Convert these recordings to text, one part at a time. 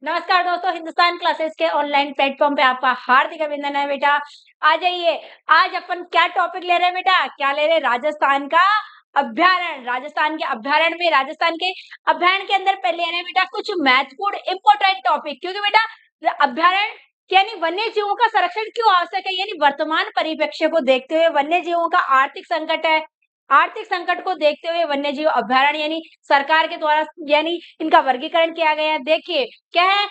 नमस्कार दोस्तों, हिंदुस्तान क्लासेस के ऑनलाइन प्लेटफॉर्म पे आपका हार्दिक अभिनंदन है बेटा। आ जाइए। आज अपन क्या टॉपिक ले रहे हैं बेटा? क्या ले रहे हैं? राजस्थान का अभ्यारण्य। राजस्थान के अभ्यारण्य में राजस्थान के अभ्यारण्य के अंदर पहले ले रहे हैं बेटा कुछ महत्वपूर्ण इंपॉर्टेंट टॉपिक, क्योंकि बेटा अभ्यारण्य यानी वन्य जीवों का संरक्षण क्यों आवश्यक है, यानी वर्तमान परिप्रेक्ष्य को देखते हुए वन्य जीवों का आर्थिक संकट है। आर्थिक संकट को देखते हुए वन्य जीव अभ्यारण्य यानी सरकार के द्वारा यानी इनका वर्गीकरण किया गया है। देखिए क्या है,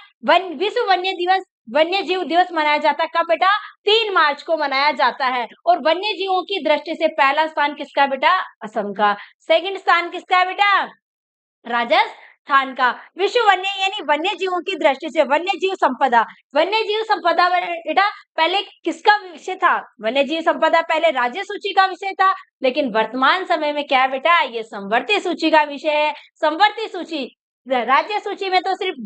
विश्व वन्य जीव दिवस मनाया जाता है। कब बेटा? 3 मार्च को मनाया जाता है। और वन्य जीवों की दृष्टि से पहला स्थान किसका बेटा? असम का। सेकंड स्थान किसका है बेटा? राजस्थान का। विश्व वन्य यानी वन्य जीवों की दृष्टि से वन्य जीव संपदा बेटा पहले किसका विषय था? वन्य जीव संपदा पहले राज्य सूची का विषय था, लेकिन वर्तमान समय में क्या है बेटा? ये संवर्ती सूची का विषय है। संवर्ती सूची, राज्य सूची में तो सिर्फ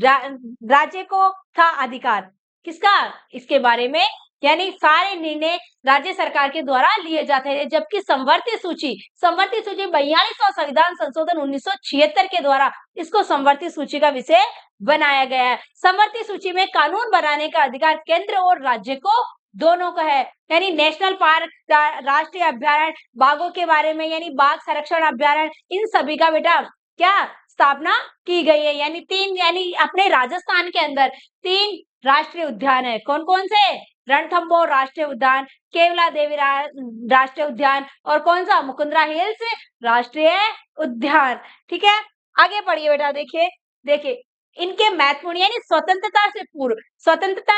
राज्य को था अधिकार। किसका? इसके बारे में यानी सारे निर्णय राज्य सरकार के द्वारा लिए जाते हैं, जबकि संवर्ती सूची 42वां संविधान संशोधन 1976 के द्वारा इसको संवर्ती सूची का विषय बनाया गया है। संवर्ती सूची में कानून बनाने का अधिकार केंद्र और राज्य को दोनों का है। यानी नेशनल पार्क, राष्ट्रीय अभ्यारण्य, बाघों के बारे में यानी बाघ संरक्षण अभ्यारण्य, इन सभी का बेटा क्या स्थापना की गई है। यानी अपने राजस्थान के अंदर 3 राष्ट्रीय उद्यान है। कौन कौन से? रणथंभौर राष्ट्रीय उद्यान, केवला देवी राष्ट्रीय उद्यान और कौन सा? मुकुंदरा हिल्स राष्ट्रीय उद्यान। ठीक है, आगे पढ़िए बेटा। देखिए देखिए इनके महत्वपूर्ण यानी स्वतंत्रता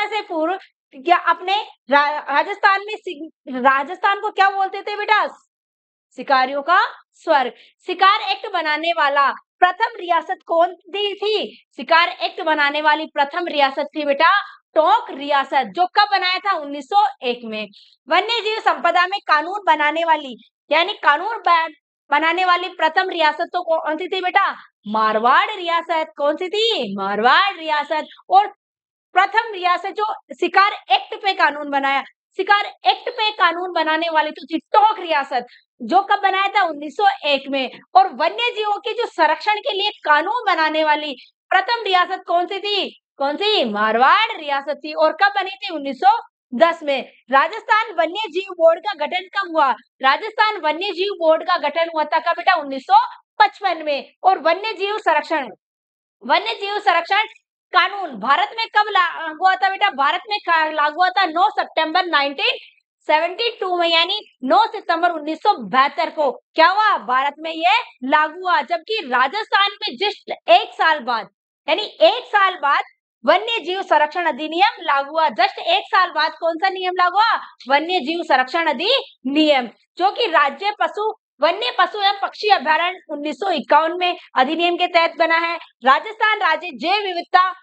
से पूर्व क्या अपने राजस्थान को क्या बोलते थे बेटा? शिकारियों का स्वर्ग। शिकार एक्ट बनाने वाला प्रथम रियासत कौन सी थी? शिकार एक्ट बनाने वाली प्रथम रियासत थी बेटा टोंक रियासत, जो कब बनाया था? 1901 में। वन्य जीव संपदा में कानून बनाने वाली यानी बनाने वाली प्रथम रियासत तो कौन सी थी बेटा? मारवाड़ रियासत। कौन सी थी? मारवाड़ रियासत। और प्रथम रियासत जो शिकार एक्ट पे कानून बनाया, शिकार एक्ट पे कानून बनाने वाली तो थी टोंक रियासत, जो कब बनाया था? 1901 में। और वन्य जीवों के जो संरक्षण के लिए कानून बनाने वाली प्रथम रियासत कौन सी थी? कौन सी? मारवाड़ रियासत थी। और कब बनी थी? 1910 में। राजस्थान वन्य जीव बोर्ड का गठन कब हुआ? राजस्थान वन्य जीव बोर्ड का गठन हुआ था कब बेटा? 1955 में। और वन्य जीव संरक्षण कानून भारत में कब लागू हुआ था बेटा? भारत में लागू हुआ था 9 सितंबर 1972 में, यानी 9 सितंबर 1972 को क्या हुआ? भारत में ये लागू हुआ। जबकि राजस्थान में जस्ट 1 साल बाद यानी 1 साल बाद वन्य जीव संरक्षण अधिनियम लागू हुआ। जस्ट 1 साल बाद कौन सा नियम लागू हुआ? वन्य जीव संरक्षण अधिनियम, जो कि वन्य पशु एवं पक्षी अभ्यारण्य 1951 में अधिनियम के तहत बना है। राजस्थान राज्य जैव विविधता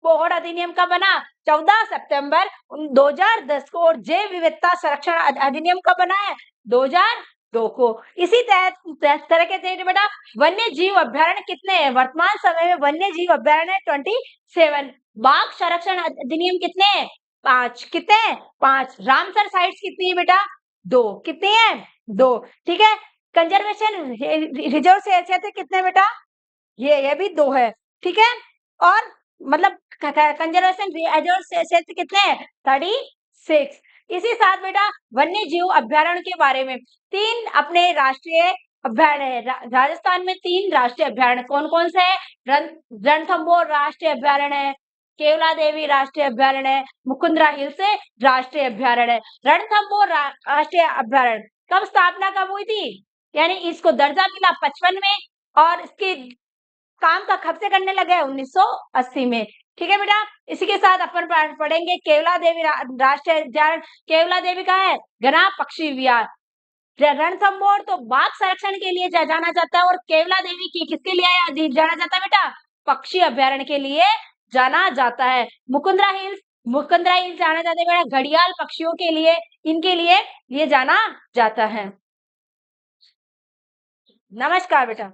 बोर्ड अधिनियम का बना 14 सितंबर 2010 को। और जैव विविधता संरक्षण अधिनियम का बना है 2002 को। इसी तरह के तहत बेटा वन्य जीव अभ्यारण्य कितने हैं? वर्तमान समय में वन्य जीव अभ्यारण्य 27। बाघ संरक्षण अधिनियम कितने हैं? 5। कितने हैं? 5। रामसर साइट्स कितनी है बेटा? 2। कितनी है? 2। ठीक है। कंजर्वेशन रिजर्व से क्षेत्र कितने बेटा? ये भी 2 है। ठीक है। और मतलब कंजर्वेशन रिजर्व से क्षेत्र कितने हैं? 36। इसी साथ बेटा वन्य जीव अभ्यारण्य के बारे में 3 अपने राष्ट्रीय अभ्यारण्य है। राजस्थान में 3 राष्ट्रीय अभ्यारण्य कौन कौन से है? रणथंभौर राष्ट्रीय अभ्यारण्य है, केवला देवी राष्ट्रीय अभ्यारण्य है, मुकुंदरा हिल्स राष्ट्रीय अभ्यारण्य है। रणथंभौर राष्ट्रीय अभ्यारण्य कब स्थापना कब हुई थी? यानी इसको दर्जा मिला 55 में, और इसके काम का कब से करने लगे? 1980 में। ठीक है बेटा। इसी के साथ अपन पढ़ेंगे केवला देवी राष्ट्रीय उद्यान। केवला देवी का है घना पक्षी विहार। रणथंभौर तो बाघ संरक्षण के लिए जाना जाता है, और केवला देवी की किसके लिए जाना जाता है बेटा? पक्षी अभ्यारण्य के लिए जाना जाता है। मुकुंदरा हिल्स जाना जाता है बेटा घड़ियाल पक्षियों के लिए, इनके लिए ये जाना जाता है। नमस्कार बेटा।